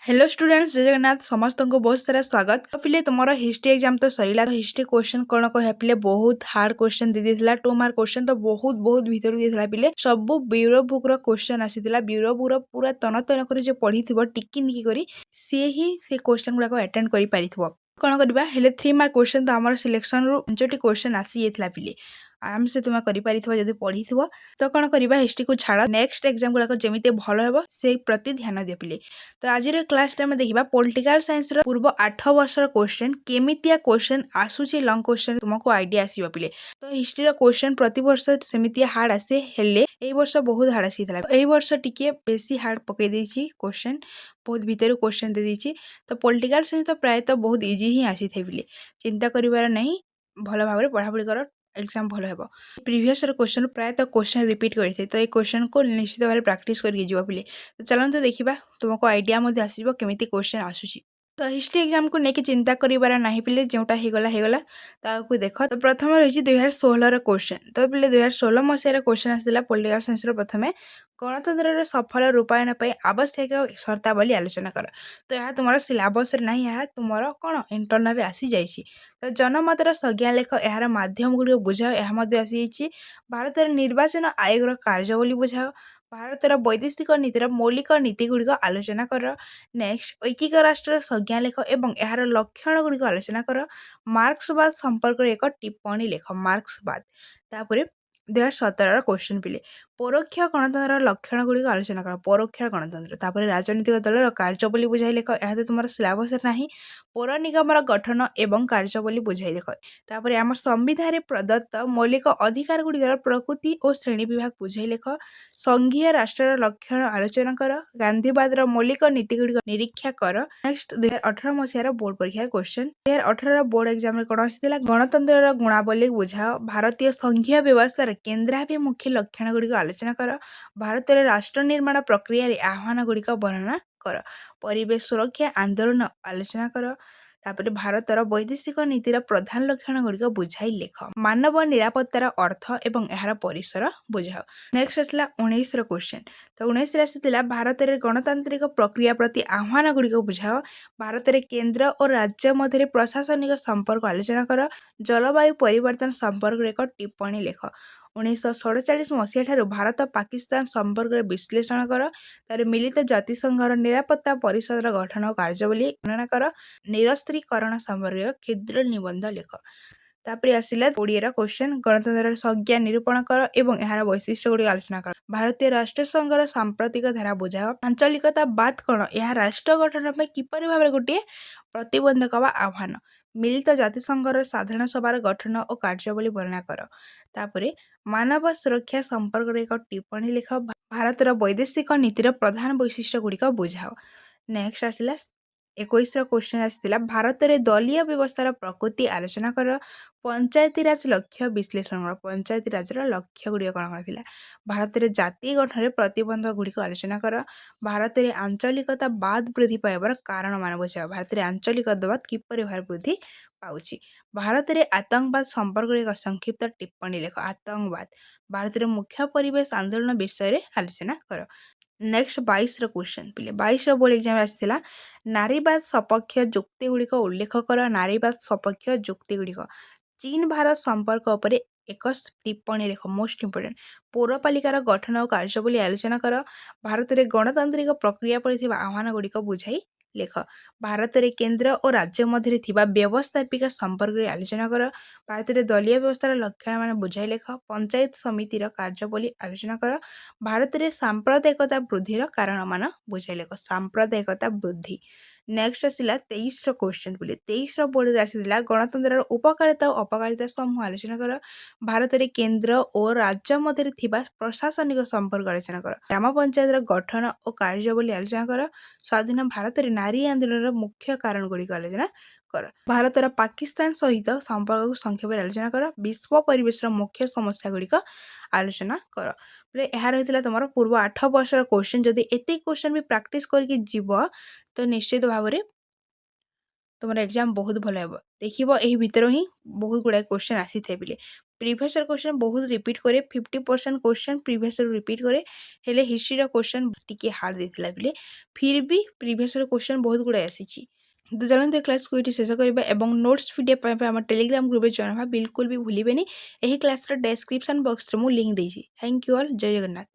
Hello students, जय जगन्नाथ समस्त को बहुत सारा स्वागत। तो पिले तुमर हिस्ट्री एग्जाम तो सरीला। तो हिस्ट्री क्वेश्चन कौन कह पिले बहुत हार्ड क्वेश्चन दे देथिला। 2 मार्क क्वेश्चन तो बहुत बहुत भीतर देथिला पिले। सब ब्यूरो बुक रो क्वेश्चन आसीथिला। ब्यूरो बुक रो पूरा तन तन करी जे पढिथिबो टिकी निकी करी से क्वेश्चन गुडा को अटेंड करि पारिथिबो। कौन करबा हेले 3 मार्क क्वेश्चन तो हमर सिलेक्शन रो 5टी क्वेश्चन आसी जेथिला पिले। आराम से तुम करि पारिथिबो जदी पढिथिबो। तो कौन करबा हिस्ट्री को छाड़ नेक्स्ट एग्जाम गुडा को जेमिते भलो हेबो से प्रति ध्यान दे पिले। तो आज क्लास में देखा पॉलिटिकल साइंस पूर्व 8 वर्षर क्वेश्चन केमितिया क्वेश्चन आसूची लंग क्वेश्चन तुमको आइडिया आसीबो पिले। तो हिस्ट्री क्वेश्चन प्रति वर्ष सेमिति हार्ड आसे हेले एई वर्ष बहुत हार्ड आसीथला। एई वर्ष टिके बेसी हार्ड पकई देछि क्वेश्चन, बहुत भीतर क्वेश्चन दे देछि। तो पॉलिटिकल साइंस तो प्राय तो बहुत इजी ही आसी थे पिले, चिंता करिवार नहीं। भलो भाबरे पढ़ापढ़ी कर, एग्जाम भलो हेबो। प्रीवियस क्वेश्चन प्राय तो क्वेश्चन रिपीट करथे, तो ए क्वेश्चन को निश्चित भाव प्रैक्टिस करके जीवा पिले। तो चलते देखा तुमको आइडिया आसीबो केमिति क्वेश्चन आसुची। तो हिस्ट्री एग्जाम को लेकिन चिंता करिवार नाही पिले, जोटा हेगला ताकू देख। तो प्रथम रही 2016 क्वेश्चन। तो पिले 2016 मसीहार क्वेश्चन आसाला पॉलिटिकल साइंस प्रथम गणतंत्र सफल रूपायन आवश्यक शर्तावली आलोचना कर। तो यह तुम सिलेबस ना, यह तुम कौन इंटरनल आसी जाइए। तो जनमतर संज्ञा लेख, यार माध्यम गुड़ बुझाओ, यह आसी भारत निर्वाचन आयोग कार्यावली बुझाओ, भारतर वैदेशिक नीतिर मौलिक नीति गुड़िक आलोचना कर। नेक्स्ट ऐकिक राष्ट्र संज्ञा लेख एवं यार लक्षण गुड़िक आलोचना कर। मार्क्सवाद संपर्क एक टिप्पणी लेख मार्क्सवाद। तापर 2017 क्वेश्चन पिले परोक्ष गणतंत्र लक्षण गुड़िक आलोचना कर। परोक्ष गणतंत्र तापर राजनीतिक दलर कार्यावली बुझाई लेख, यह तुम सिलेबस ना। पौर निगमर गठन एवं कार्यावली बुझाई लेख। तापर आम संविधान प्रदत्त मौलिक अधिकार गुड़िकर प्रकृति और श्रेणी विभाग बुझाई लेख। संघीय राष्ट्र लक्षण आलोचना कर। गांधीवाद मौलिक नीति गुड़िक निरीक्षा कर। नेक्स्ट 2018 मसीहार बोर्ड परीक्षा क्वेश्चन। 2018 बोर्ड एग्जाम कौन आसाला गणतंत्र गुणावली बुझाओ, भारतीय संघीय व्यवस्थार केन्द्राभिमुखी लक्षण गुड़िक आलोचना कर। भारत राष्ट्र निर्माण प्रक्रिया आह्वान गुड़िक वर्णना कर। परिवेश सुरक्षा आंदोलन आलोचना कर। तापर भारतर वैदेशिक नीतिर प्रधान लक्षण गुड़िक बुझाई लेख। मानव निरापत्तार अर्थ एवं यार परिसर बुझाओ। नेक्स्ट आसला 19 क्वेश्चन। तो 19 आसाला भारत में गणतांत्रिक प्रक्रिया प्रति आह्वान गुड़िक बुझाओ, भारत में केन्द्र और राज्य मध्य प्रशासनिक संपर्क आलोचना कर। जलवायु परिवर्तन संपर्क एक टिप्पणी लेख। 1947 मसीहा भारत पाकिस्तान संपर्क विश्लेषण कर। तार मिलित जातिसंघर निरापत्ता परिषद गठन और कार्यावली वर्णना कर। निरस्त्रीकरण संपर्क क्षुद्र निबंध लेख। तापर आसिला 20 क्वेश्चन गणतंत्र संज्ञा निरूपण कर एवं यार वैशिष्ट्य गुड़ी आलोचना कर। भारतीय राष्ट्र संघर सांप्रतिक धारा बुझाओ। आंचलिकता बात कौन, यह राष्ट्र गठन में किपरि भाव गोटे प्रतिबंधक बा आह्वान। मिलित जातिसंघर साधारण सभार गठन और कार्यावली वर्णना कर। तापर मानव सुरक्षा संपर्क एक टिप्पणी लेख। भारतर वैदेशिक नीतिर प्रधान वैशिष्ट्य गुड़िक बुझाओ। नेक्स्ट आसिला 21 क्वेश्चन आसाला भारत में दलीय व्यवस्थार प्रकृति आलोचना कर। पंचायती राज लक्ष्य विश्लेषण कर। पंचायती राजर लक्ष्य गुड़िक कौन कौन। भारत में जाति गठन में प्रतिबंध गुड़िक आलोचना कर। भारत में आंचलिकता बाद वृद्धि पाइबार कारण मान बुझाओ। भारत में आंचलिकतावाद किपरि भाव वृद्धि पाउछि। भारत में आतंकवाद संपर्क एक संक्षिप्त टिप्पणी लेख। आतंकवाद भारत में मुख्य परिवेश आंदोलन विषय आलोचना कर। नेक्स्ट 22 क्वेश्चन पिले 22 बोर्ड एग्जाम आसाला नारीवाद सपक्ष जुक्ति गुड़िक उल्लेख कर। नारीवाद सपक्ष जुक्ति गुड़िक चीन भारत संपर्क उपरे एक टिप्पणी लेख। मोस्ट इंपोर्टेंट पौरपालिकार गठन और कार्यावली आलोचना कर। भारत में गणतांत्रिक प्रक्रिया पर आह्वान गुड़िक बुझाई लेख। भारत में केन्द्र और राज्य मध्य व्यवस्थापिक संपर्क आलोचना कर। भारत में दलीय व्यवस्थार लक्षण मान बुझाई लेख। पंचायत समितिर कार्यावली आलोचना कर। भारत में सांप्रदायिकता वृद्धिर कारण मान बुझाई लेख। सांप्रदायिकता वृद्धि। नेक्स्ट आसिला 23 क्वेश्चन बोले 23 बोर्ड आसाला गणतंत्र उपकारिता और अपकारिता समूह आलोचना कर। भारत में केन्द्र और राज्य मध्य प्रशासनिक संपर्क आलोचना कर। ग्राम पंचायत गठन और कार्यावली आलोचना कर। स्वाधीन भारत में नारी आंदोलन मुख्य कारण गुड़िक आलोचना कर। भारतर पाकिस्तान सहित संपर्क को संक्षेप आलोचना कर। विश्व परिवेश मुख्य समस्या गुड़िक आलोचना कर। यह रही तुम पूर्व 8 वर्षर क्वेश्चन। जदि एत क्वेश्चन भी प्रैक्टिस करके जीव तो निश्चित भाव में तुम एग्जाम बहुत भल हे। देखो यही भितर ही बहुत गुड़ाए क्वेश्चन आसी थे। प्रीवियस क्वेश्चन बहुत रिपीट करे 50% क्वेश्चन प्रीवियस रिपीट करे हेले हिस्ट्री क्वेश्चन टिके हार्ड देथिला बिले फिर भी प्रीवियस क्वेश्चन बहुत गुड़ाए आसी तो चलते क्लास को ये शेष करवा नोट्स पीडीएफ आम टेलीग्राम ग्रुप जॉइन बिल्कुल भी भूलें यही क्लास डेस्क्रिप्शन बॉक्स में लिंक देती थैंक यू ऑल जय जगन्नाथ।